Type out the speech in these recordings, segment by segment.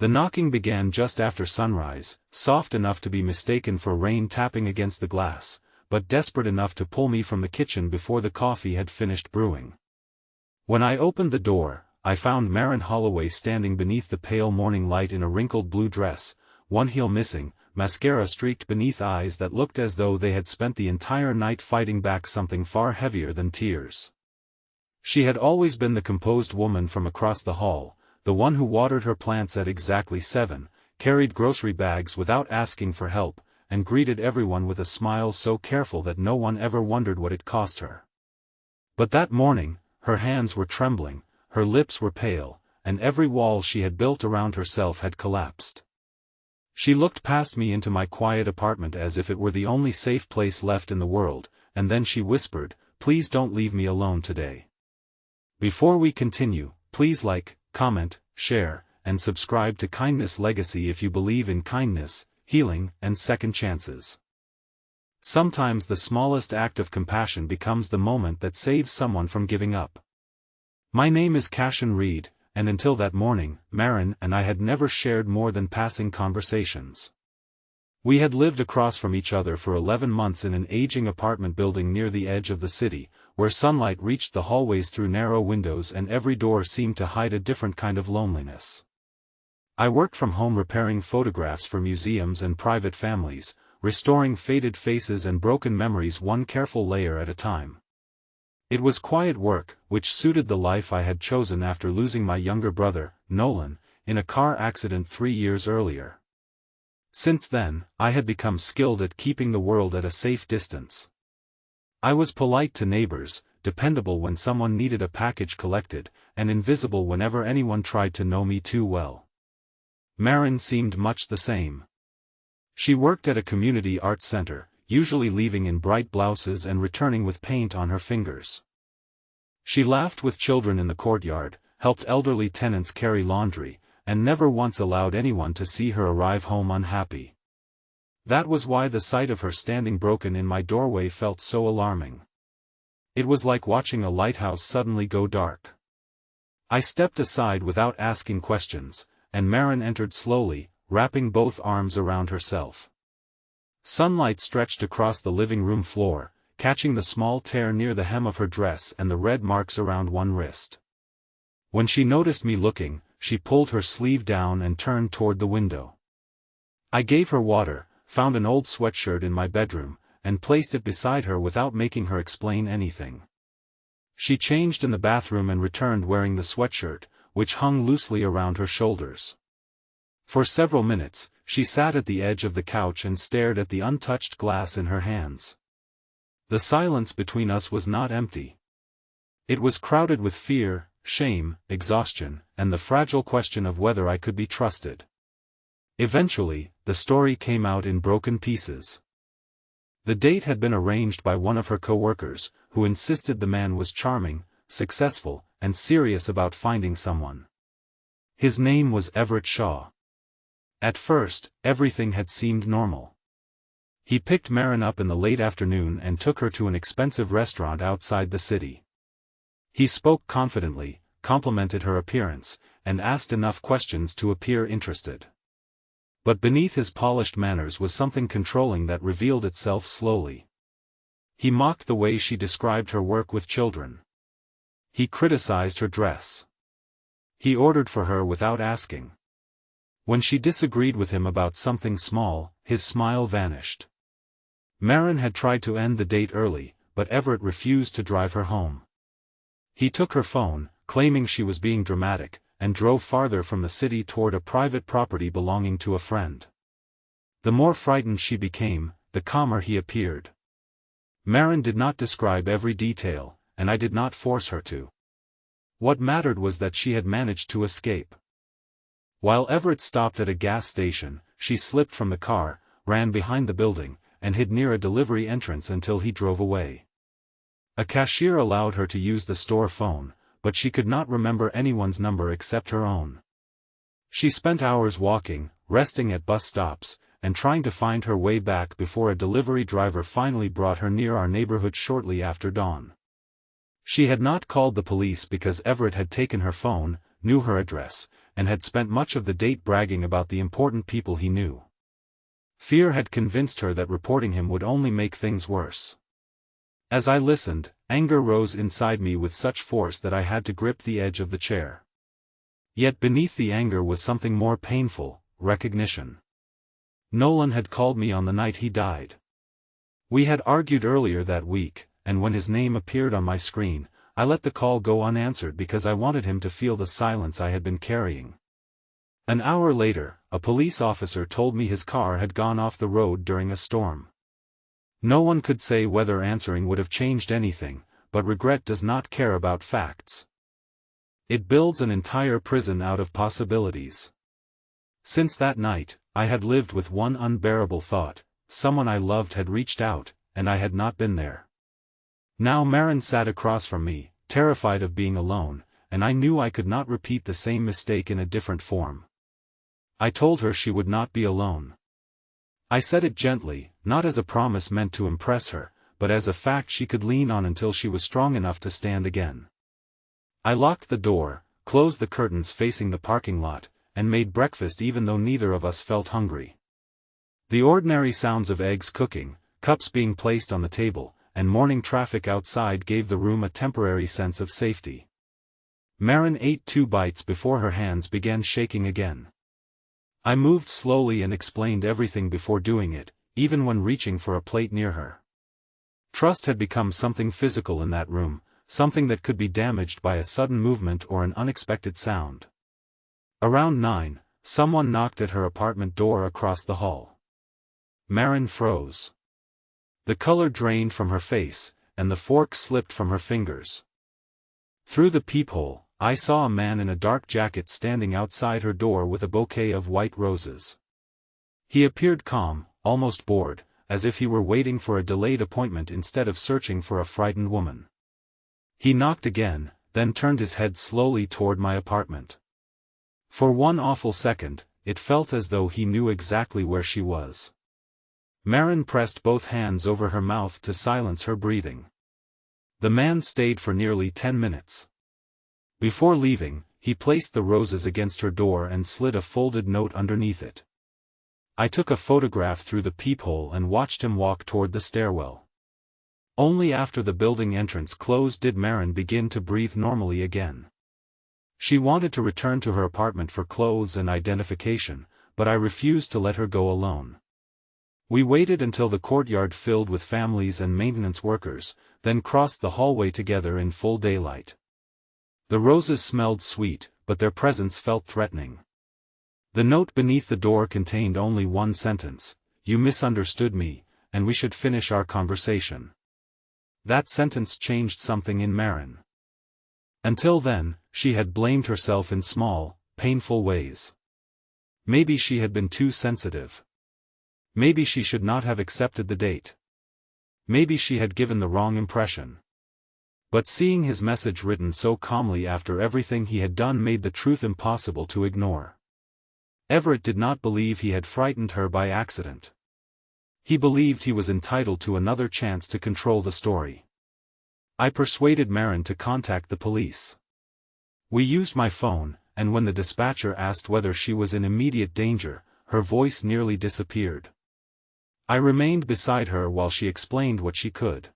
The knocking began just after sunrise, soft enough to be mistaken for rain tapping against the glass, but desperate enough to pull me from the kitchen before the coffee had finished brewing. When I opened the door, I found Maren Holloway standing beneath the pale morning light in a wrinkled blue dress, one heel missing, mascara streaked beneath eyes that looked as though they had spent the entire night fighting back something far heavier than tears. She had always been the composed woman from across the hall, the one who watered her plants at exactly 7, carried grocery bags without asking for help, and greeted everyone with a smile so careful that no one ever wondered what it cost her. But that morning, her hands were trembling, her lips were pale, and every wall she had built around herself had collapsed. She looked past me into my quiet apartment as if it were the only safe place left in the world, and then she whispered, "Please don't leave me alone today. Before we continue, please like, comment, share, and subscribe to Kindness Legacy if you believe in kindness, healing, and second chances. Sometimes the smallest act of compassion becomes the moment that saves someone from giving up." My name is Cashin Reed, and until that morning, Maren and I had never shared more than passing conversations. We had lived across from each other for 11 months in an aging apartment building near the edge of the city, where sunlight reached the hallways through narrow windows and every door seemed to hide a different kind of loneliness. I worked from home repairing photographs for museums and private families, restoring faded faces and broken memories one careful layer at a time. It was quiet work, which suited the life I had chosen after losing my younger brother, Nolan, in a car accident 3 years earlier. Since then, I had become skilled at keeping the world at a safe distance. I was polite to neighbors, dependable when someone needed a package collected, and invisible whenever anyone tried to know me too well. Maren seemed much the same. She worked at a community arts center, usually leaving in bright blouses and returning with paint on her fingers. She laughed with children in the courtyard, helped elderly tenants carry laundry, and never once allowed anyone to see her arrive home unhappy. That was why the sight of her standing broken in my doorway felt so alarming. It was like watching a lighthouse suddenly go dark. I stepped aside without asking questions, and Maren entered slowly, wrapping both arms around herself. Sunlight stretched across the living room floor, catching the small tear near the hem of her dress and the red marks around one wrist. When she noticed me looking, she pulled her sleeve down and turned toward the window. I gave her water, found an old sweatshirt in my bedroom, and placed it beside her without making her explain anything. She changed in the bathroom and returned wearing the sweatshirt, which hung loosely around her shoulders. For several minutes, she sat at the edge of the couch and stared at the untouched glass in her hands. The silence between us was not empty. It was crowded with fear, shame, exhaustion, and the fragile question of whether I could be trusted. Eventually, the story came out in broken pieces. The date had been arranged by one of her co-workers, who insisted the man was charming, successful, and serious about finding someone. His name was Everett Shaw. At first, everything had seemed normal. He picked Maren up in the late afternoon and took her to an expensive restaurant outside the city. He spoke confidently, complimented her appearance, and asked enough questions to appear interested. But beneath his polished manners was something controlling that revealed itself slowly. He mocked the way she described her work with children. He criticized her dress. He ordered for her without asking. When she disagreed with him about something small, his smile vanished. Maren had tried to end the date early, but Everett refused to drive her home. He took her phone, claiming she was being dramatic, and drove farther from the city toward a private property belonging to a friend. The more frightened she became, the calmer he appeared. Maren did not describe every detail, and I did not force her to. What mattered was that she had managed to escape. While Everett stopped at a gas station, she slipped from the car, ran behind the building, and hid near a delivery entrance until he drove away. A cashier allowed her to use the store phone, but she could not remember anyone's number except her own. She spent hours walking, resting at bus stops, and trying to find her way back before a delivery driver finally brought her near our neighborhood shortly after dawn. She had not called the police because Everett had taken her phone, knew her address, and had spent much of the date bragging about the important people he knew. Fear had convinced her that reporting him would only make things worse. As I listened, anger rose inside me with such force that I had to grip the edge of the chair. Yet beneath the anger was something more painful: recognition. Nolan had called me on the night he died. We had argued earlier that week, and when his name appeared on my screen, I let the call go unanswered because I wanted him to feel the silence I had been carrying. An hour later, a police officer told me his car had gone off the road during a storm. No one could say whether answering would have changed anything, but regret does not care about facts. It builds an entire prison out of possibilities. Since that night, I had lived with one unbearable thought: someone I loved had reached out, and I had not been there. Now Maren sat across from me, terrified of being alone, and I knew I could not repeat the same mistake in a different form. I told her she would not be alone. I said it gently, not as a promise meant to impress her, but as a fact she could lean on until she was strong enough to stand again. I locked the door, closed the curtains facing the parking lot, and made breakfast even though neither of us felt hungry. The ordinary sounds of eggs cooking, cups being placed on the table, and morning traffic outside gave the room a temporary sense of safety. Maren ate 2 bites before her hands began shaking again. I moved slowly and explained everything before doing it, even when reaching for a plate near her. Trust had become something physical in that room, something that could be damaged by a sudden movement or an unexpected sound. Around 9, someone knocked at her apartment door across the hall. Maren froze. The color drained from her face, and the fork slipped from her fingers. Through the peephole, I saw a man in a dark jacket standing outside her door with a bouquet of white roses. He appeared calm, almost bored, as if he were waiting for a delayed appointment instead of searching for a frightened woman. He knocked again, then turned his head slowly toward my apartment. For one awful second, it felt as though he knew exactly where she was. Maren pressed both hands over her mouth to silence her breathing. The man stayed for nearly 10 minutes. Before leaving, he placed the roses against her door and slid a folded note underneath it. I took a photograph through the peephole and watched him walk toward the stairwell. Only after the building entrance closed did Maren begin to breathe normally again. She wanted to return to her apartment for clothes and identification, but I refused to let her go alone. We waited until the courtyard filled with families and maintenance workers, then crossed the hallway together in full daylight. The roses smelled sweet, but their presence felt threatening. The note beneath the door contained only one sentence: "You misunderstood me, and we should finish our conversation." That sentence changed something in Maren. Until then, she had blamed herself in small, painful ways. Maybe she had been too sensitive. Maybe she should not have accepted the date. Maybe she had given the wrong impression. But seeing his message written so calmly after everything he had done made the truth impossible to ignore. Everett did not believe he had frightened her by accident. He believed he was entitled to another chance to control the story. I persuaded Maren to contact the police. We used my phone, and when the dispatcher asked whether she was in immediate danger, her voice nearly disappeared. I remained beside her while she explained what she could.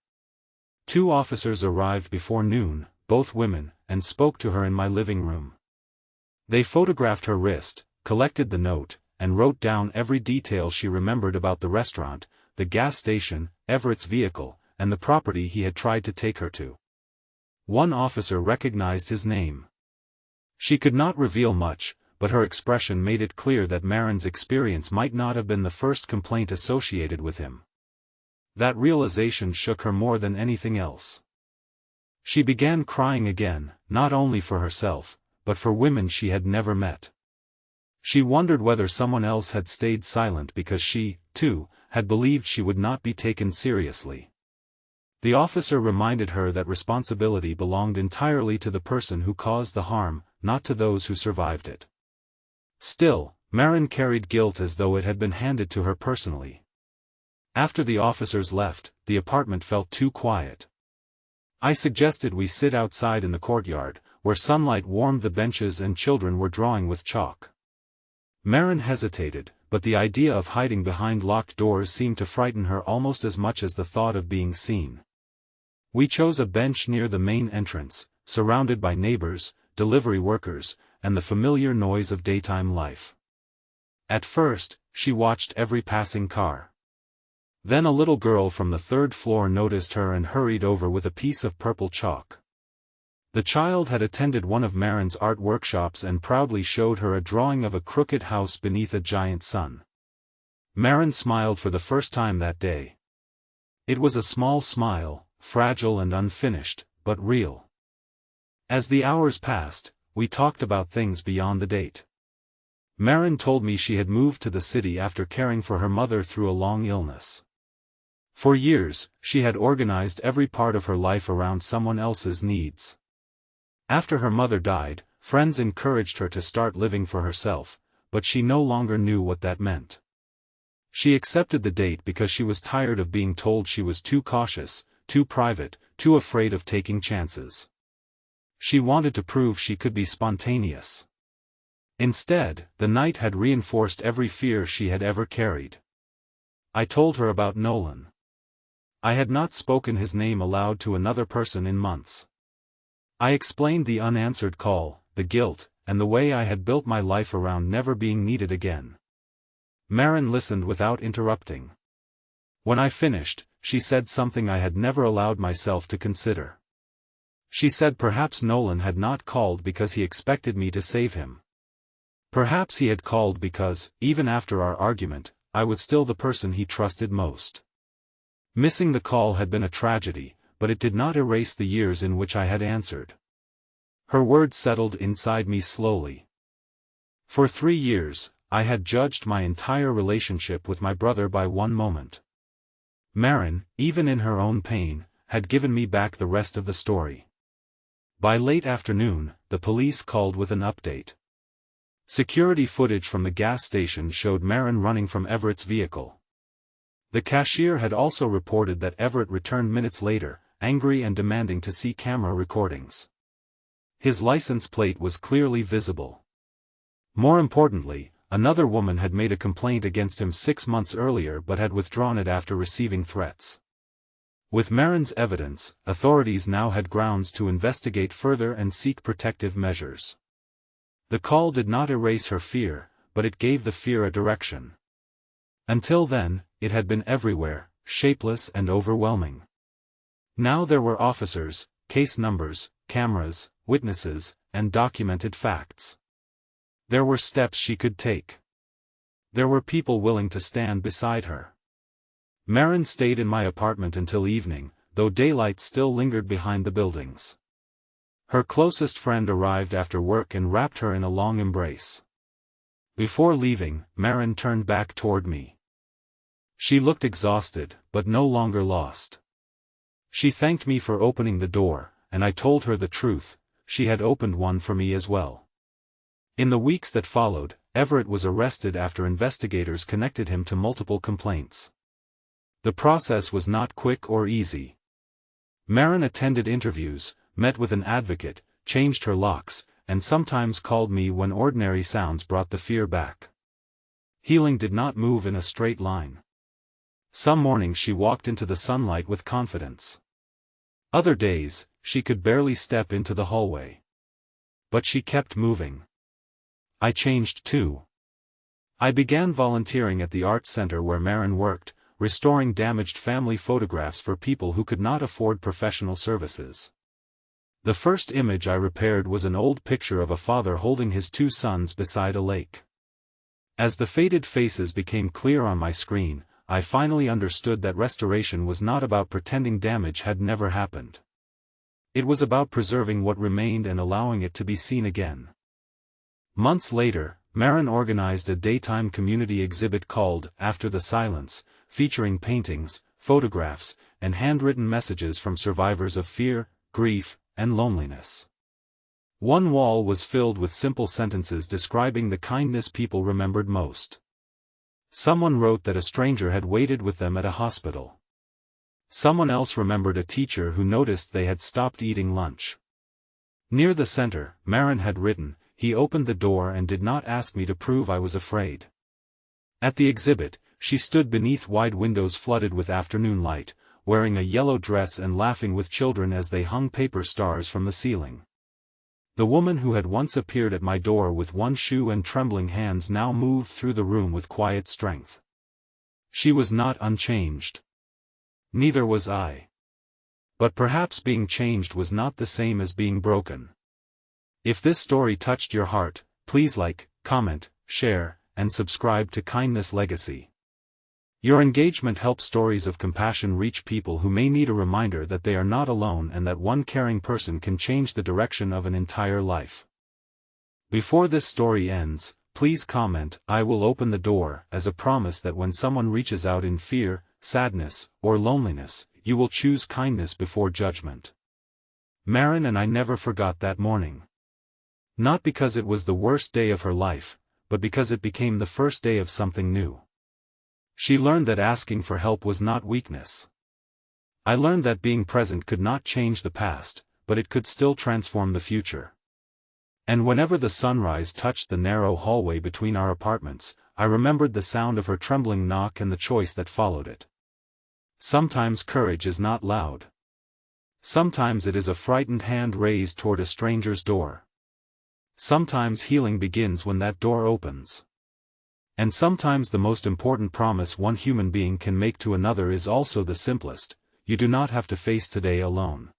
2 officers arrived before noon, both women, and spoke to her in my living room. They photographed her wrist, collected the note, and wrote down every detail she remembered about the restaurant, the gas station, Everett's vehicle, and the property he had tried to take her to. One officer recognized his name. She could not reveal much, but her expression made it clear that Maren's experience might not have been the first complaint associated with him. That realization shook her more than anything else. She began crying again, not only for herself, but for women she had never met. She wondered whether someone else had stayed silent because she, too, had believed she would not be taken seriously. The officer reminded her that responsibility belonged entirely to the person who caused the harm, not to those who survived it. Still, Maren carried guilt as though it had been handed to her personally. After the officers left, the apartment felt too quiet. I suggested we sit outside in the courtyard, where sunlight warmed the benches and children were drawing with chalk. Maren hesitated, but the idea of hiding behind locked doors seemed to frighten her almost as much as the thought of being seen. We chose a bench near the main entrance, surrounded by neighbors, delivery workers, and the familiar noise of daytime life. At first, she watched every passing car. Then a little girl from the third floor noticed her and hurried over with a piece of purple chalk. The child had attended one of Maren's art workshops and proudly showed her a drawing of a crooked house beneath a giant sun. Maren smiled for the first time that day. It was a small smile, fragile and unfinished, but real. As the hours passed, we talked about things beyond the date. Maren told me she had moved to the city after caring for her mother through a long illness. For years, she had organized every part of her life around someone else's needs. After her mother died, friends encouraged her to start living for herself, but she no longer knew what that meant. She accepted the date because she was tired of being told she was too cautious, too private, too afraid of taking chances. She wanted to prove she could be spontaneous. Instead, the night had reinforced every fear she had ever carried. I told her about Nolan. I had not spoken his name aloud to another person in months. I explained the unanswered call, the guilt, and the way I had built my life around never being needed again. Maren listened without interrupting. When I finished, she said something I had never allowed myself to consider. She said perhaps Nolan had not called because he expected me to save him. Perhaps he had called because, even after our argument, I was still the person he trusted most. Missing the call had been a tragedy, but it did not erase the years in which I had answered. Her words settled inside me slowly. For 3 years, I had judged my entire relationship with my brother by one moment. Maren, even in her own pain, had given me back the rest of the story. By late afternoon, the police called with an update. Security footage from the gas station showed Maren running from Everett's vehicle. The cashier had also reported that Everett returned minutes later, angry and demanding to see camera recordings. His license plate was clearly visible. More importantly, another woman had made a complaint against him 6 months earlier but had withdrawn it after receiving threats. With Maren's evidence, authorities now had grounds to investigate further and seek protective measures. The call did not erase her fear, but it gave the fear a direction. Until then, it had been everywhere, shapeless and overwhelming. Now there were officers, case numbers, cameras, witnesses, and documented facts. There were steps she could take. There were people willing to stand beside her. Maren stayed in my apartment until evening, though daylight still lingered behind the buildings. Her closest friend arrived after work and wrapped her in a long embrace. Before leaving, Maren turned back toward me. She looked exhausted, but no longer lost. She thanked me for opening the door, and I told her the truth, she had opened one for me as well. In the weeks that followed, Everett was arrested after investigators connected him to multiple complaints. The process was not quick or easy. Maren attended interviews, met with an advocate, changed her locks, and sometimes called me when ordinary sounds brought the fear back. Healing did not move in a straight line. Some mornings she walked into the sunlight with confidence. Other days, she could barely step into the hallway. But she kept moving. I changed too. I began volunteering at the art center where Maren worked, restoring damaged family photographs for people who could not afford professional services. The first image I repaired was an old picture of a father holding his 2 sons beside a lake. As the faded faces became clear on my screen, I finally understood that restoration was not about pretending damage had never happened. It was about preserving what remained and allowing it to be seen again. Months later, Maren organized a daytime community exhibit called After the Silence, featuring paintings, photographs, and handwritten messages from survivors of fear, grief, and loneliness. One wall was filled with simple sentences describing the kindness people remembered most. Someone wrote that a stranger had waited with them at a hospital. Someone else remembered a teacher who noticed they had stopped eating lunch. Near the center, Marin had written, "He opened the door and did not ask me to prove I was afraid." At the exhibit, she stood beneath wide windows flooded with afternoon light, wearing a yellow dress and laughing with children as they hung paper stars from the ceiling. The woman who had once appeared at my door with one shoe and trembling hands now moved through the room with quiet strength. She was not unchanged. Neither was I. But perhaps being changed was not the same as being broken. If this story touched your heart, please like, comment, share, and subscribe to Kindness Legacy. Your engagement helps stories of compassion reach people who may need a reminder that they are not alone and that one caring person can change the direction of an entire life. Before this story ends, please comment, "I will open the door," as a promise that when someone reaches out in fear, sadness, or loneliness, you will choose kindness before judgment. Marin and I never forgot that morning. Not because it was the worst day of her life, but because it became the first day of something new. She learned that asking for help was not weakness. I learned that being present could not change the past, but it could still transform the future. And whenever the sunrise touched the narrow hallway between our apartments, I remembered the sound of her trembling knock and the choice that followed it. Sometimes courage is not loud. Sometimes it is a frightened hand raised toward a stranger's door. Sometimes healing begins when that door opens. And sometimes the most important promise one human being can make to another is also the simplest: you do not have to face today alone.